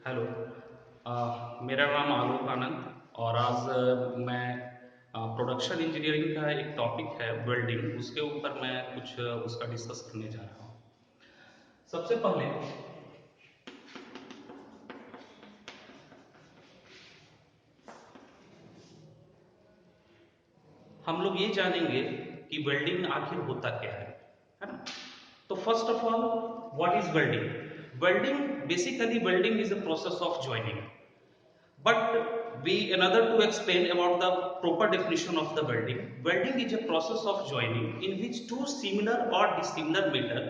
Hello. मेरा नाम आलोक आनंद और आज मैं प्रोडक्शन इंजीनियरिंग का एक टॉपिक है वेल्डिंग, उसके ऊपर मैं कुछ उसका डिस्कस करने जा रहा हूँ। सबसे पहले हम लोग ये जानेंगे कि वेल्डिंग आखिर होता क्या है ना। तो first of all, what is welding? Welding, basically welding is a process of joining. But we another to explain about the proper definition of the welding. Welding is a process of joining in which two similar or dissimilar metal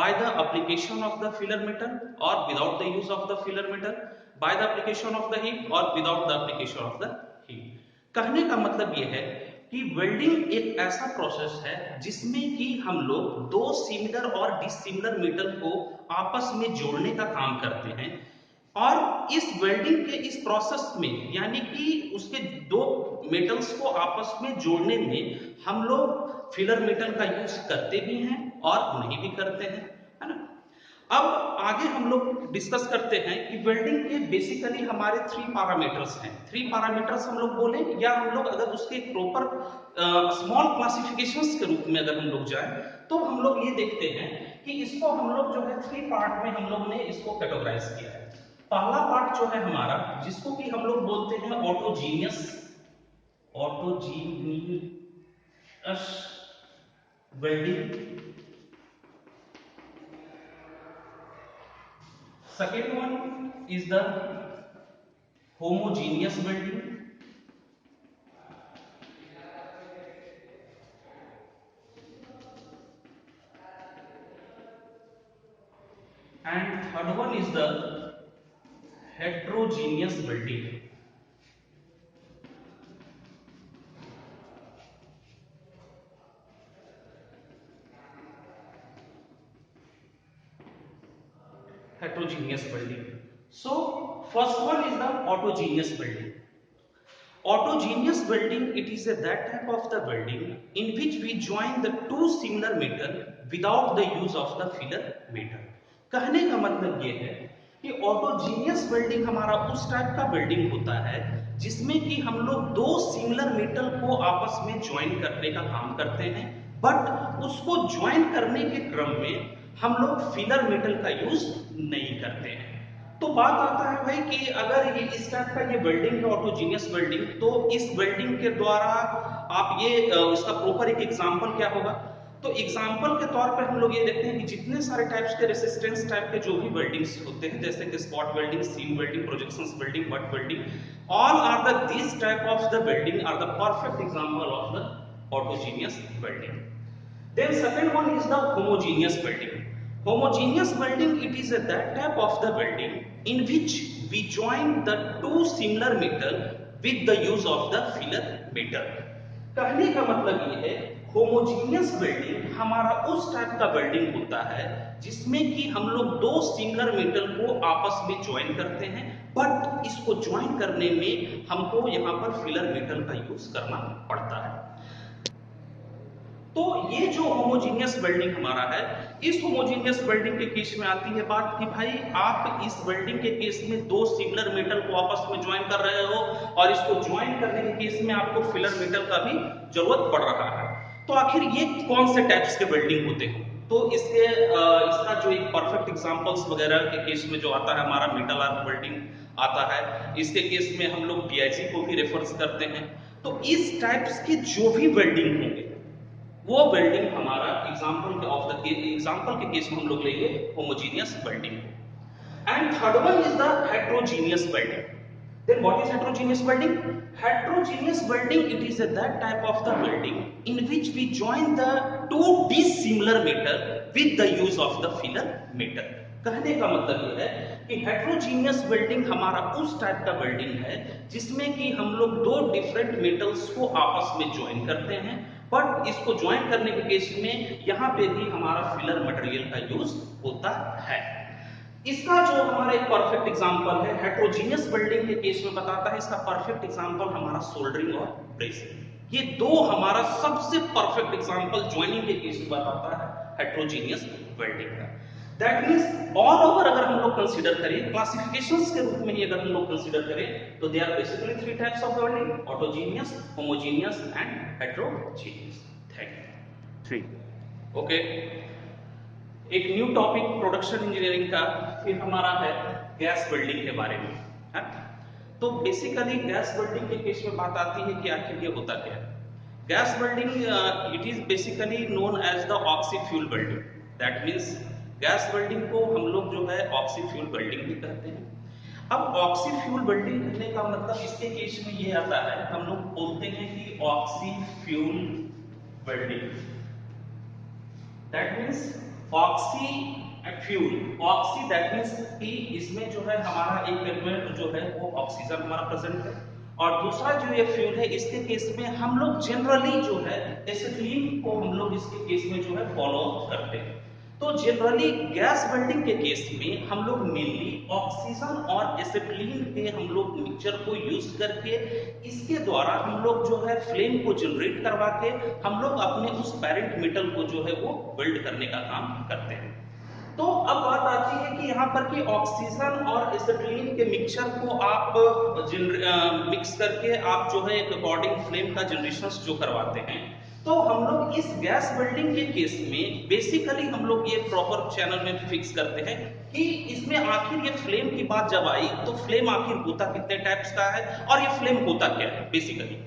by the application of the filler metal or without the use of the filler metal, by the application of the heat or without the application of the heat. कहने का मतलब ये है कि welding एक ऐसा process है जिसमें कि हम लोग दो सिमिलर और डिसिमिलर मेटल को आपस में जोड़ने का काम करते हैं। और इस वेल्डिंग के इस प्रोसेस में यानी कि उसके दो मेटल्स को आपस में जोड़ने में हम लोग फिलर मेटल का यूज करते भी हैं और नहीं भी करते हैं, है ना। अब आगे हम लोग डिस्कस करते हैं कि वेल्डिंग के बेसिकली हमारे थ्री पैरामीटर्स हैं। थ्री पैरामीटर्स हम लोग बोले या हम लोग अगर उसके प्रॉपर स्मॉल क्लासिफिकेशंस के रूप में अगर हम लोग जाएं तो हम लोग ये देखते हैं कि इसको हम लोग जो है थ्री पार्ट में हम लोग ने इसको कैटेगराइज किया है। पहला पार्ट जो है हमारा, जिसको कि हम लोग बोलते हैं autogenous autogenous welding. Second one is the homogeneous welding, and third one is the heterogeneous welding. Heterogeneous welding. So first one is the autogeneous welding. Autogeneous welding, it is that type of the welding in which we join the two similar metal without the use of the filler metal. कहने का मतलब ये है कि autogenous welding हमारा उस type का welding होता है जिसमें कि हम लोग दो सिमिलर मेटल को आपस में ज्वाइन करने का काम करते हैं, बट उसको ज्वाइन करने के क्रम में हम लोग फिलर मेटल का यूज नहीं करते हैं। तो बात आता है भाई कि अगर ये इस टाइप का ये वेल्डिंग है ऑटोजीनियस वेल्डिंग, तो इस वेल्डिंग के द्वारा आप ये इसका प्रॉपर एक एग्जांपल क्या होगा? तो एग्जांपल के तौर पे हम लोग ये देखते हैं कि जितने सारे टाइप्स के रेसिस्टेंस टाइप के जो भी वेल्डिंग्स होते हैं, जैसे कि spot welding, seam welding, projections welding, butt welding, all are the this type of the welding are the perfect example of the autogenous welding. Then second one is the homogeneous welding. Homogeneous welding, it is that type of the welding in which we join the two similar metal with the use of the filler metal. कहने का मतलब ये है homogeneous welding हमारा उस type का welding होता है जिसमें कि हम लोग दो सिमिलर मेटल को आपस में ज्वाइन करते हैं, बट इसको ज्वाइन करने में हमको यहाँ पर फिलर मेटल का यूज करना पड़ता है। तो ये जो होमोजीनियस वेल्डिंग हमारा है, इस होमोजीनियस वेल्डिंग के केस में आती है बात कि भाई आप इस वेल्डिंग के केस में दो सिमिलर मेटल को आपस में ज्वाइन कर रहे हो और इसको ज्वाइन करने के केस में आपको फिलर मेटल का भी जरूरत पड़ रहा है। तो आखिर ये कौन से टाइप्स के वेल्डिंग होते हैं? तो इसका जो एक परफेक्ट एग्जांपल्स वगैरह के केस में जो आता है हमारा मेटल आर्क वेल्डिंग आता है। इसके केस में हम लोग पीआईसी को भी रेफर करते हैं। तो इस टाइप्स के जो भी वेल्डिंग होंगे वो वेल्डिंग हमारा एग्जांपल के केस में हम लोग लेंगे होमोजीनियस वेल्डिंग को। And third one is the heterogeneous welding. Then what is heterogeneous welding? Heterogeneous welding, it is that type of the welding in which we join the two dissimilar metal with the use of the filler metal. कहने का मतलब ये है कि heterogeneous welding हमारा उस type का welding है जिसमें कि हम लोग दो डिफरेंट मेटल्स को आपस में ज्वाइन करते हैं, बट इसको ज्वाइन करने के केस में यहाँ पे भी हमारा फिलर मटेरियल का यूज होता है। इसका जो हमारा एक परफेक्ट एग्जांपल है हेट्रोजीनियस वेल्डिंग के केस में बताता है, इसका परफेक्ट एग्जांपल हमारा सोल्डरिंग और ब्रेसिंग। ये दो हमारा सबसे परफेक्ट एग्जांपल ज्वाइनिंग के केस में बताता है हेट्रोजीनियस वेल्डिंग का। दैट मीन्स ऑल ओवर अगर हम लोग कंसीडर करें, क्लासिफिकेशंस के रूप में ही अगर हम लोग कंसीडर करें, तो they are basically three types of welding: autogenous, homogeneous and heterogeneous. Thank you. Three. Okay, एक न्यू टॉपिक प्रोडक्शन इंजीनियरिंग का फिर हमारा है गैस वेल्डिंग के बारे में, है? तो बेसिकली गैस वेल्डिंग के केस में बात आती है कि आखिर ये होता क्या है। Gas welding it is basically known as the oxy fuel welding. That means gas welding को हम लोग जो है ऑक्सी फ्यूल वेल्डिंग भी कहते हैं। अब ऑक्सी फ्यूल वेल्डिंग करने का मतलब इसके केस में ये आता है, हम लोग बोलते हैं कि oxy fuel welding, that means oxy fuel, oxy that means कि इसमें जो है हमारा एक एलिमेंट जो है वो ऑक्सीजन हमारा प्रेजेंट है, और दूसरा जो ये फ्यूल है इसके केस में हम लोग जनरली जो है एसिटिलीन को हम लोग इसके केस में जो है फॉलो करते हैं। तो जनरली गैस वेल्डिंग के केस में हम लोग मेनली ऑक्सीजन और एसिटिलीन के हम लोग मिक्सचर को यूज करके इसके द्वारा हम लोग जो है फ्लेम को जनरेट करवा के हम लोग अपने उस पेरेंट मेटल को जो है वो वेल्ड करने का काम करते हैं। तो अब बात आती है कि यहाँ पर कि ऑक्सीजन और एसिटिलीन के मिक्सचर को आप मिक्स करके आप जो है एक अकॉर्डिंग फ्लेम का जनरेशन जो करवाते हैं, तो हम लोग इस गैस वेल्डिंग के केस में बेसिकली हम लोग ये प्रॉपर चैनल में फिक्स करते हैं कि इसमें आखिर ये फ्लेम की बात जब आई तो फ्लेम आखिर होता कितने टाइप्स का है और ये फ्लेम होता क्या है बेसिकली।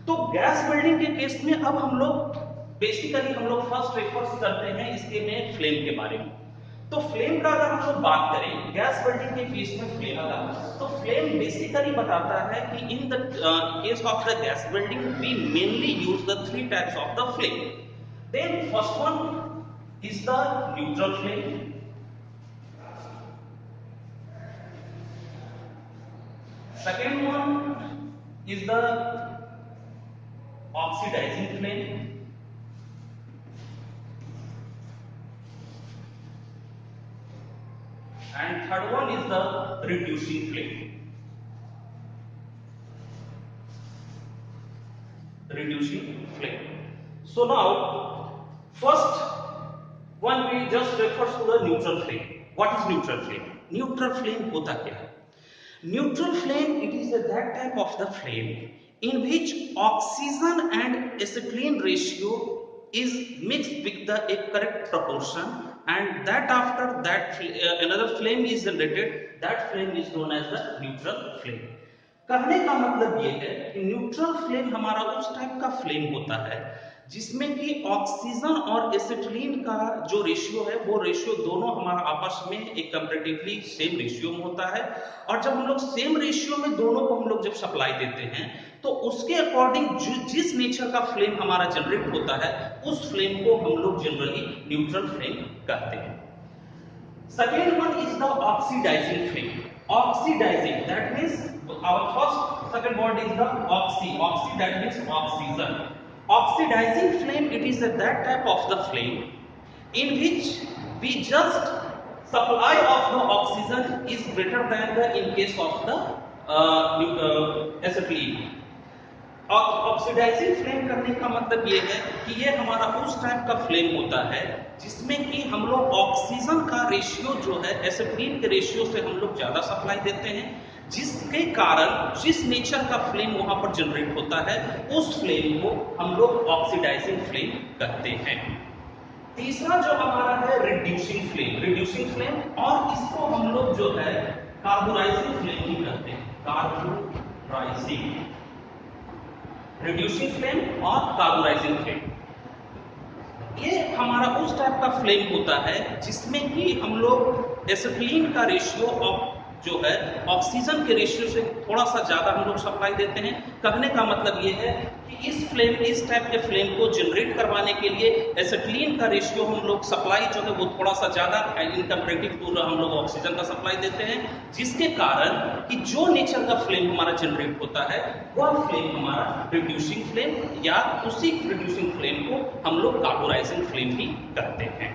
तो गैस वेल्डिंग के केस में अब हम लोग बेसिकली हम लोग फर्स्ट रेफर्स करते हैं इसके में फ्लेम के बारे में। तो फ्लेम का अगर हम लोग बात करें गैस वेल्डिंग के केस में फ्लेम का, तो फ्लेम बेसिकली बताता है कि in the case of the gas welding we mainly use the three types of the flame. Then first one is the neutral flame, second one is the oxidising flame, and third one is the reducing flame. Reducing flame. So now first one we just refers to the neutral flame. What is neutral flame? Neutral flame होता क्या है? Neutral flame it is that type of the flame in which oxygen and acetylene ratio is mixed with the a correct proportion, and that after that another flame is generated, that flame is known as the neutral flame. कहने का मतलब ये है कि neutral flame हमारा उस type का flame होता है जिसमें कि ऑक्सीजन और एसिटिलीन का जो रेशियो है वो रेशियो दोनों हमारा आपस में एक कंपैरेटिवली सेम रेशियो में होता है, और जब हम लोग सेम रेशियो में दोनों को हम लोग जब सप्लाई देते हैं तो उसके अकॉर्डिंग जिस नेचर का फ्लेम हमारा जनरेट होता है उस फ्लेम को हम लोग जनरली न्यूट्रल फ्लेम कहते हैं। Second one is the oxidising flame. Oxidising that means our first second word is the oxy that means oxygen. Oxidizing flame it is that type of the flame in which we just supply of the oxygen is greater than the in case of the acetylene. Oxidising flame करने का मतलब ये है कि ये हमारा उस type का फ्लेम होता है जिसमें कि हम लोग ऑक्सीजन का रेशियो जो है एसिटिलीन के रेशियो से हम लोग ज्यादा सप्लाई देते हैं, जिसके कारण जिस नेचर का फ्लेम वहां पर जनरेट होता है उस फ्लेम को हम लोग ऑक्सीडाइजिंग फ्लेम कहते हैं। तीसरा जो हमारा है रिड्यूसिंग फ्लेम, और इसको हम लोग जो है कार्बोराइजिंग फ्लेम भी कहते हैं। कार्बोराइजिंग, रिड्यूसिंग फ्लेम और कार्बोराइजिंग फ्लेम, ये हमारा उस टाइप का फ्लेम होता है जिसमें कि हम लोग एसिटिलीन का रेशियो ऑफ जो है ऑक्सीजन के रेशियो से थोड़ा सा ज्यादा हम लोग सप्लाई देते हैं। कहने का मतलब ये है कि इस टाइप के फ्लेम को जनरेट करवाने के लिए एसिटिलीन का रेशियो हम लोग सप्लाई जो है वो थोड़ा सा ज्यादा इन कंपैरेटिव टू हम लोग ऑक्सीजन का सप्लाई देते हैं, जिसके कारण कि जो नेचर का फ्लेम हमारा जनरेट होता है वह फ्लेम हमारा रिड्यूसिंग फ्लेम, या उसी रिड्यूसिंग फ्लेम को हम लोग कार्बोराइजिंग फ्लेम भी कहते हैं।